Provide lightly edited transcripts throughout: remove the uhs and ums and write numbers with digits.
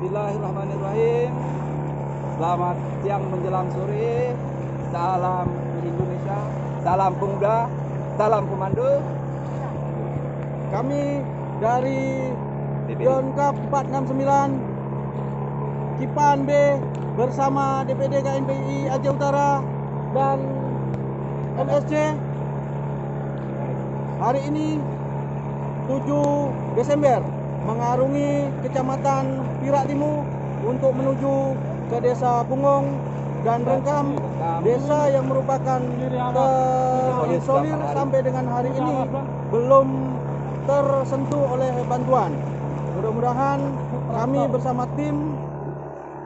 Bismillahirrahmanirrahim. Selamat siang menjelang sore. Salam Indonesia, salam pemuda, salam komando. Kami dari Yonkav 469 Kipan B bersama DPD KNPI Aceh Utara dan MSC hari ini 7 Desember mengarungi Kecamatan Pirak Timur untuk menuju ke Desa Bungong dan Rengkam, desa yang merupakan terisolir sampai dengan hari ini belum tersentuh oleh bantuan. Mudah-mudahan kami bersama tim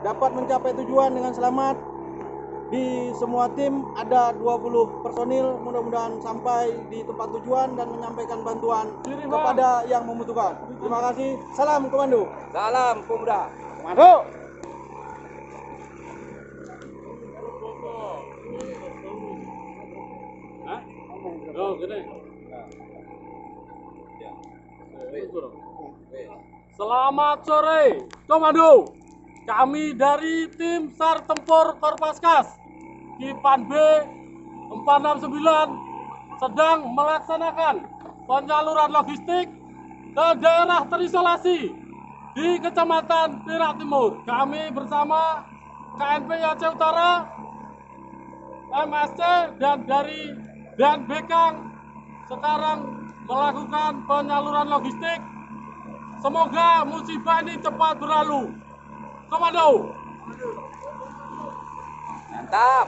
dapat mencapai tujuan dengan selamat. Di semua tim ada 20 personil, mudah-mudahan sampai di tempat tujuan dan menyampaikan bantuan kepada yang membutuhkan. Terima kasih. Salam komando. Salam pemuda. Komando. Selamat sore, komando. Kami dari tim SAR Tempur Korpaskas Kipan B 469 sedang melaksanakan penyaluran logistik ke daerah terisolasi di Kecamatan Pirak Timur. Kami bersama KNPI Aceh Utara, MSC dan Bekang sekarang melakukan penyaluran logistik. Semoga musibah ini cepat berlalu. Komando. Mantap.